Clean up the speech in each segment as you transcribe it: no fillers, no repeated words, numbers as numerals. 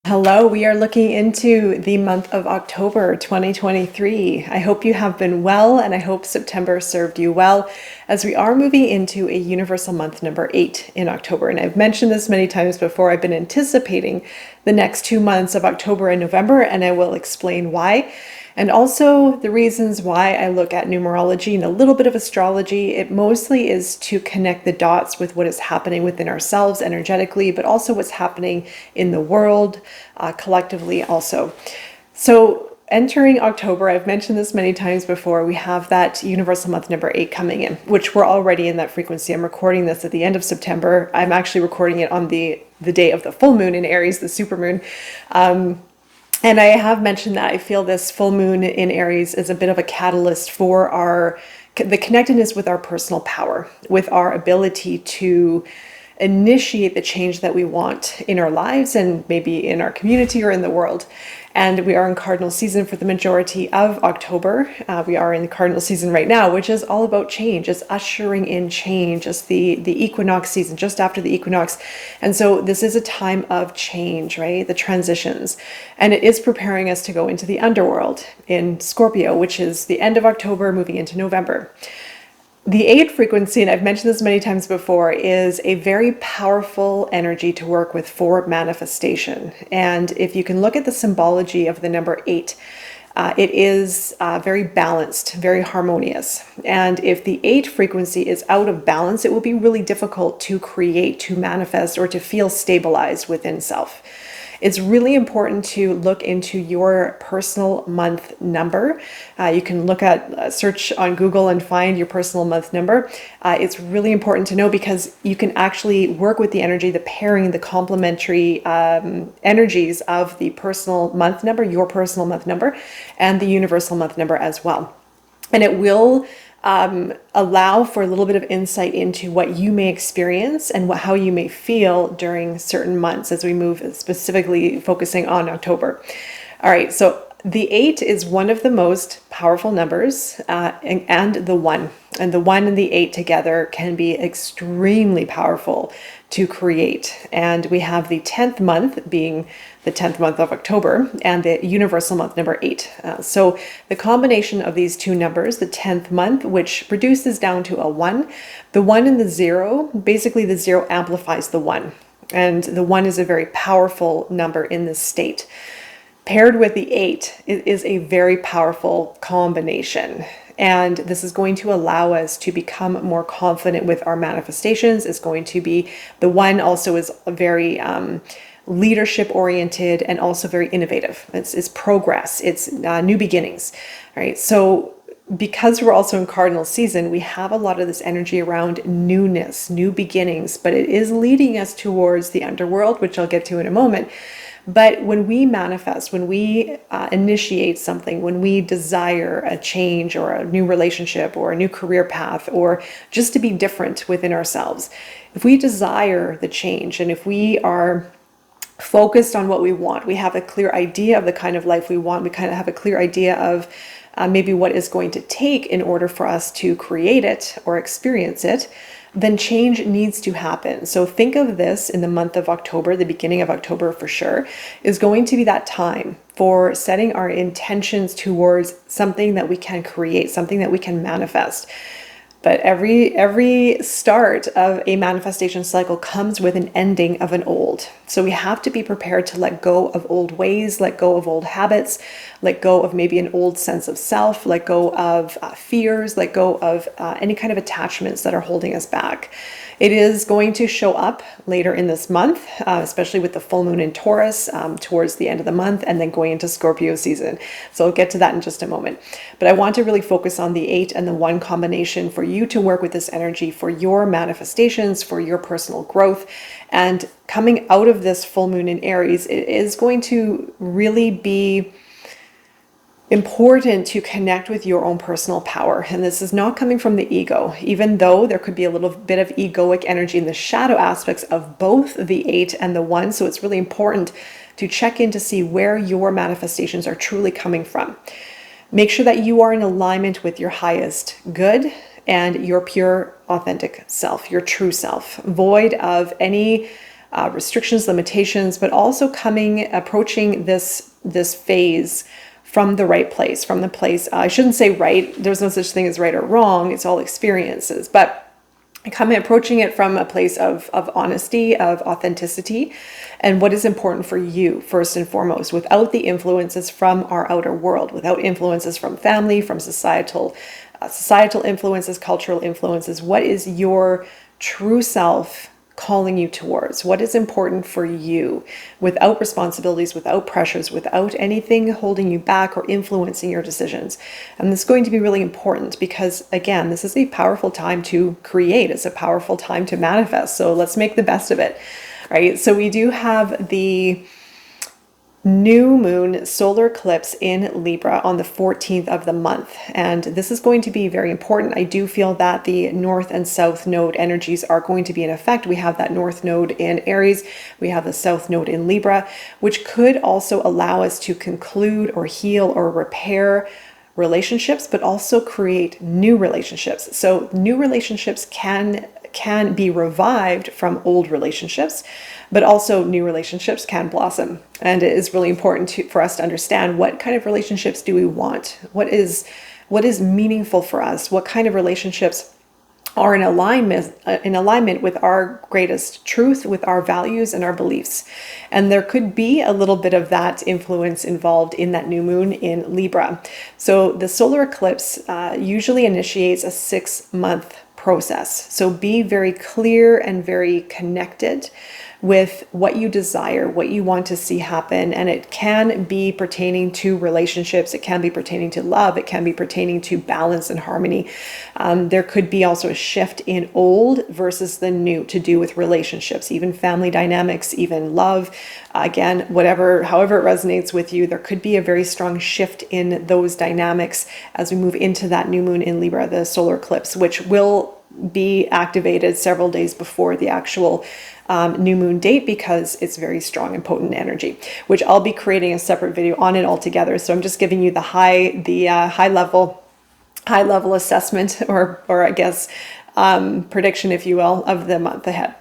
Hello, we are looking into the month of October 2023. I hope you have been well, and I hope September served you well as we are moving into a universal month number 8 in October. And I've mentioned this many times before. I've been anticipating the next 2 months of October and November, and I will explain why. And also the reasons why I look at numerology and a little bit of astrology. It mostly is to connect the dots with what is happening within ourselves energetically, but also what's happening in the world collectively also. So entering October, I've mentioned this many times before, we have that universal month number 8 coming in, which we're already in that frequency. I'm recording this at the end of September. I'm actually recording it on the day of the full moon in Aries, the supermoon. And I have mentioned that I feel this full moon in Aries is a bit of a catalyst for the connectedness with our personal power, with our ability to initiate the change that we want in our lives and maybe in our community or in the world. And we are in cardinal season for the majority of October. We are in the cardinal season right now, which is all about change. It's ushering in change. It's the equinox season, just after the equinox. And so this is a time of change, right? The transitions. And it is preparing us to go into the underworld in Scorpio, which is the end of October, moving into November. The 8 frequency, and I've mentioned this many times before, is a very powerful energy to work with for manifestation. And if you can look at the symbology of the number 8, it is very balanced, very harmonious. And if the 8 frequency is out of balance, it will be really difficult to create, to manifest, or to feel stabilized within self. It's really important to look into your personal month number. You can look at search on Google and find your personal month number. It's really important to know because you can actually work with the energy, the pairing, the complementary energies of the personal month number, your personal month number, and the universal month number as well. And it will allow for a little bit of insight into what you may experience and how you may feel during certain months as we move, specifically focusing on October. All right, so the 8 is one of the most powerful numbers, and the 1. And the 1 and the 8 together can be extremely powerful to create. And we have the 10th month being the 10th month of October and the universal month number 8. So the combination of these two numbers, the 10th month, which reduces down to a 1, the 1 and the 0, basically the 0 amplifies the 1. And the 1 is a very powerful number in this state. Paired with the 8, it is a very powerful combination. And this is going to allow us to become more confident with our manifestations. It's going to be, the 1 also is very leadership oriented and also very innovative. It's progress, it's new beginnings, right? So because we're also in cardinal season, we have a lot of this energy around newness, new beginnings, but it is leading us towards the underworld, which I'll get to in a moment. But when we manifest, when we initiate something, when we desire a change or a new relationship or a new career path, or just to be different within ourselves, if we desire the change and if we are focused on what we want, we have a clear idea of the kind of life we want, we kind of have a clear idea of maybe what is going to take in order for us to create it or experience it, then change needs to happen. So think of this in the month of October, the beginning of October for sure, is going to be that time for setting our intentions towards something that we can create, something that we can manifest. But every start of a manifestation cycle comes with an ending of an old. So we have to be prepared to let go of old ways, let go of old habits, let go of maybe an old sense of self, let go of fears, let go of any kind of attachments that are holding us back. It is going to show up later in this month, especially with the full moon in Taurus towards the end of the month and then going into Scorpio season. So I'll get to that in just a moment. But I want to really focus on the 8 and the 1 combination for you to work with this energy for your manifestations, for your personal growth. And coming out of this full moon in Aries, it is going to really be important to connect with your own personal power. And this is not coming from the ego, even though there could be a little bit of egoic energy in the shadow aspects of both the 8 and the 1. So it's really important to check in to see where your manifestations are truly coming from. Make sure that you are in alignment with your highest good and your pure, authentic self, your true self, void of any restrictions, limitations, but also approaching this phase from the right place, from the place, I shouldn't say right, there's no such thing as right or wrong, it's all experiences, but approaching it from a place of honesty, of authenticity, and what is important for you first and foremost, without the influences from our outer world, without influences from family, from societal influences, cultural influences. What is your true self calling you towards? What is important for you, without responsibilities, without pressures, without anything holding you back or influencing your decisions? And this is going to be really important because, again, this is a powerful time to create. It's a powerful time to manifest. So let's make the best of it, right? So we do have the new moon solar eclipse in Libra on the 14th of the month. And this is going to be very important. I do feel that the north and south node energies are going to be in effect. We have that north node in Aries. We have the south node in Libra, which could also allow us to conclude or heal or repair relationships, but also create new relationships. So new relationships can be revived from old relationships, but also new relationships can blossom. And it is really important for us to understand, what kind of relationships do we want? What is meaningful for us? What kind of relationships are in alignment with our greatest truth, with our values and our beliefs? And there could be a little bit of that influence involved in that new moon in Libra. So the solar eclipse usually initiates a 6-month process. So be very clear and very connected with what you desire, what you want to see happen. And it can be pertaining to relationships. It can be pertaining to love. It can be pertaining to balance and harmony. There could be also a shift in old versus the new to do with relationships, even family dynamics, even love. Again, however it resonates with you, there could be a very strong shift in those dynamics as we move into that new moon in Libra, the solar eclipse, which will be activated several days before the actual new moon date, because it's very strong and potent energy, which I'll be creating a separate video on it altogether. So I'm just giving you the high level assessment, or I guess prediction, if you will, of the month ahead.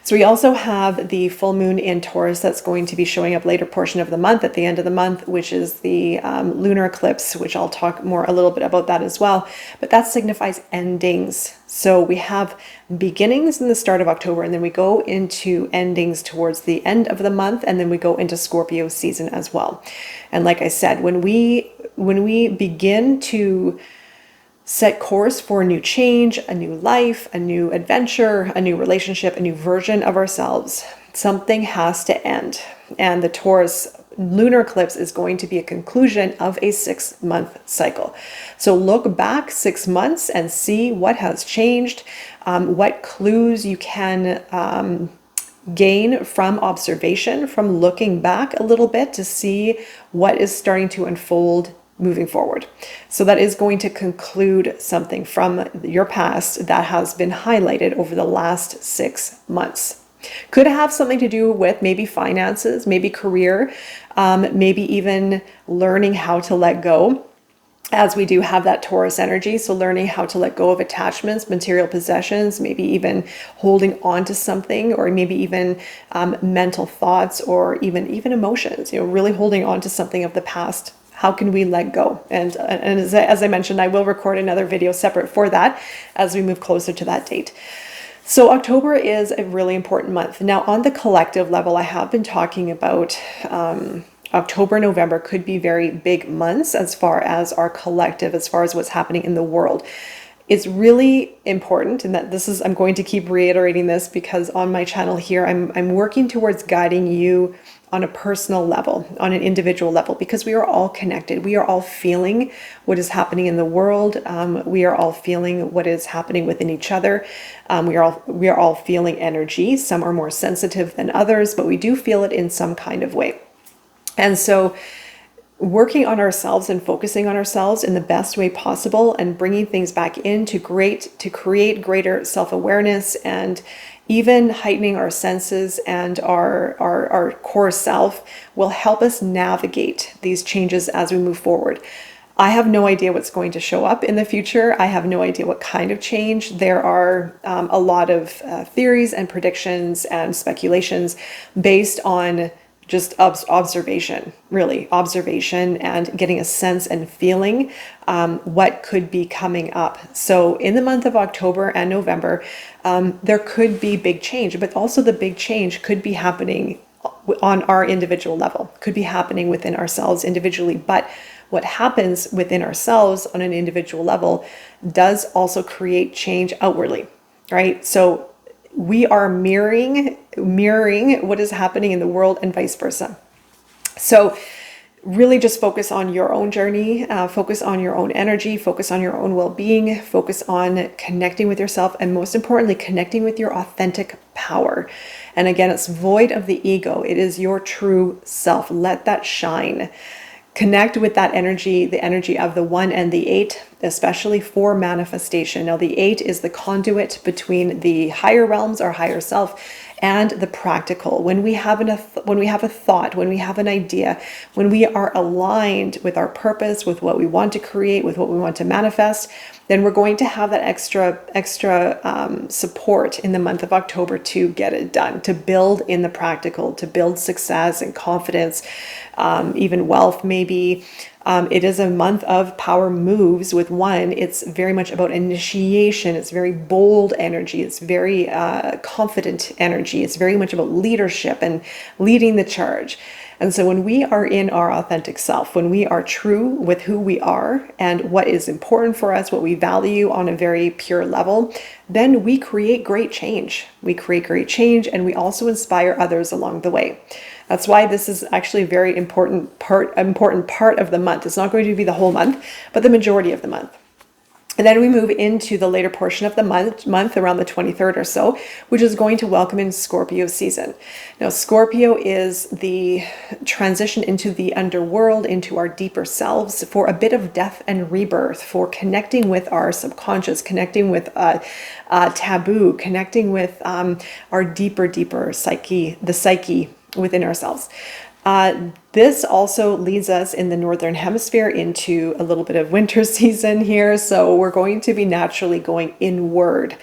So we also have the full moon in Taurus that's going to be showing up later portion of the month, at the end of the month, which is the lunar eclipse, which I'll talk a little bit about that as well. But that signifies endings. So we have beginnings in the start of October, and then we go into endings towards the end of the month, and then we go into Scorpio season as well. And like I said, when we begin to set course for a new change, a new life, a new adventure, a new relationship, a new version of ourselves, something has to end. And the Taurus lunar eclipse is going to be a conclusion of a 6-month cycle. So look back 6 months and see what has changed, what clues you can gain from observation, from looking back a little bit to see what is starting to unfold moving forward. So that is going to conclude something from your past that has been highlighted over the last 6 months. Could have something to do with maybe finances, maybe career, maybe even learning how to let go, as we do have that Taurus energy. So learning how to let go of attachments, material possessions, maybe even holding on to something, or maybe even mental thoughts, or even emotions, really holding on to something of the past. How can we let go? And as I mentioned, I will record another video separate for that as we move closer to that date. So October is a really important month. Now, on the collective level, I have been talking about October, November could be very big months as far as our collective, as far as what's happening in the world. It's really important, and I'm going to keep reiterating this, because on my channel here, I'm working towards guiding you on a personal level, on an individual level, because we are all connected. We are all feeling what is happening in the world. We are all feeling what is happening within each other. We are all feeling energy. Some are more sensitive than others, but we do feel it in some kind of way. And so working on ourselves and focusing on ourselves in the best way possible, and bringing things back in to create greater self-awareness, and even heightening our senses and our core self, will help us navigate these changes as we move forward. I have no idea what's going to show up in the future. I have no idea what kind of change. There are a lot of theories and predictions and speculations based on just observation, really observation, and getting a sense and feeling what could be coming up. So in the month of October and November, there could be big change, but also the big change could be happening on our individual level, could be happening within ourselves individually. But what happens within ourselves on an individual level does also create change outwardly, right? So we are mirroring what is happening in the world and vice versa. So really just focus on your own journey, focus on your own energy, focus on your own well-being, focus on connecting with yourself, and most importantly, connecting with your authentic power. And again, it's void of the ego. It is your true self. Let that shine. Connect with that energy, the energy of the 1 and the 8, especially for manifestation. Now, the 8 is the conduit between the higher realms, our higher self, and the practical. When we have a thought, when we have an idea, when we are aligned with our purpose, with what we want to create, with what we want to manifest, then we're going to have that extra support in the month of October to get it done, to build in the practical, to build success and confidence, even wealth maybe. It is a month of power moves with 1. It's very much about initiation. It's very bold energy. It's very confident energy. It's very much about leadership and leading the charge. And so when we are in our authentic self, when we are true with who we are and what is important for us, what we value on a very pure level, then we create great change. We create great change, and we also inspire others along the way. That's why this is actually a very important part of the month. It's not going to be the whole month, but the majority of the month. And then we move into the later portion of the month around the 23rd or so, which is going to welcome in Scorpio season. Now, Scorpio is the transition into the underworld, into our deeper selves, for a bit of death and rebirth, for connecting with our subconscious, connecting with taboo, connecting with our deeper psyche, the psyche within ourselves. This also leads us in the Northern Hemisphere into a little bit of winter season here. So we're going to be naturally going inward.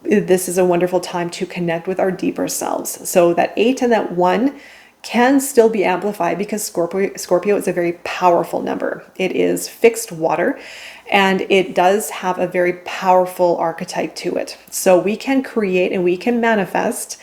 This is a wonderful time to connect with our deeper selves. So that 8 and that 1 can still be amplified because Scorpio is a very powerful number. It is fixed water, and it does have a very powerful archetype to it. So we can create and we can manifest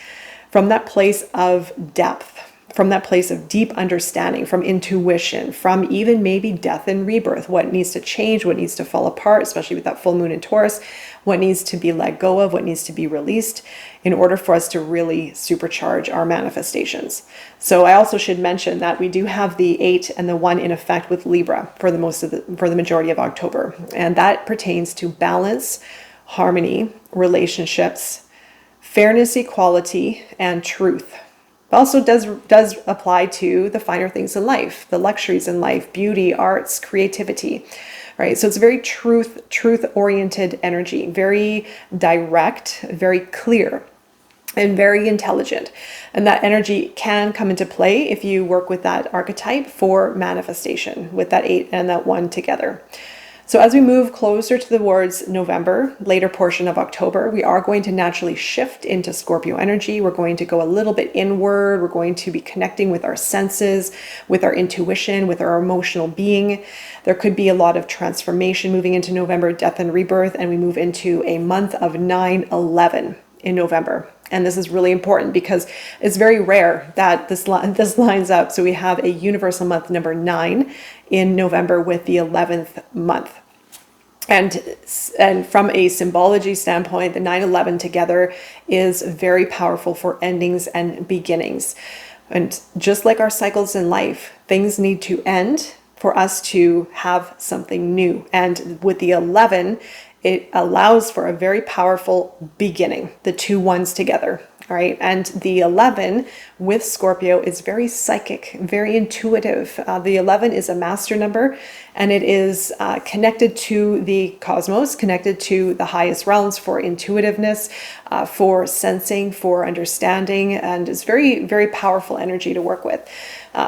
from that place of depth, from that place of deep understanding, from intuition, from even maybe death and rebirth, what needs to change, what needs to fall apart, especially with that full moon in Taurus, what needs to be let go of, what needs to be released in order for us to really supercharge our manifestations. So I also should mention that we do have the 8 and the 1 in effect with Libra for the majority of October. And that pertains to balance, harmony, relationships, fairness, equality, and truth. It also does apply to the finer things in life, the luxuries in life, beauty, arts, creativity, right? So it's very truth-oriented energy, very direct, very clear, and very intelligent. And that energy can come into play if you work with that archetype for manifestation, with that 8 and that 1 together. So as we move closer towards November, later portion of October, we are going to naturally shift into Scorpio energy. We're going to go a little bit inward. We're going to be connecting with our senses, with our intuition, with our emotional being. There could be a lot of transformation moving into November, death and rebirth, and we move into a month of 9/11 in November. And this is really important because it's very rare that this lines up. So we have a universal month number 9 in November with the 11th month. And from a symbology standpoint, the 9/11 together is very powerful for endings and beginnings. And just like our cycles in life, things need to end for us to have something new. And with the 11, it allows for a very powerful beginning, the 2 1s together. All right. And the 11 with Scorpio is very psychic, very intuitive. The 11 is a master number, and it is connected to the cosmos, connected to the highest realms for intuitiveness, for sensing, for understanding, and it's very, very powerful energy to work with.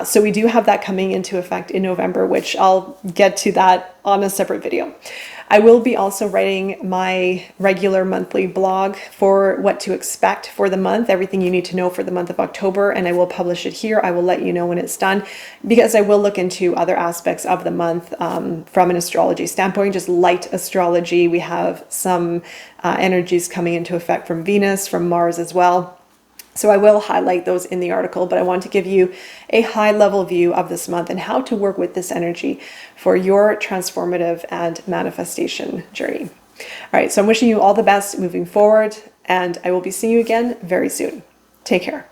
So we do have that coming into effect in November, which I'll get to that on a separate video. I will be also writing my regular monthly blog for what to expect for the month, everything you need to know for the month of October, and I will publish it here. I will let you know when it's done, because I will look into other aspects of the month from an astrology standpoint, just light astrology. We have some energies coming into effect from Venus, from Mars as well. So I will highlight those in the article, but I want to give you a high level view of this month and how to work with this energy for your transformative and manifestation journey. All right, so I'm wishing you all the best moving forward, and I will be seeing you again very soon. Take care.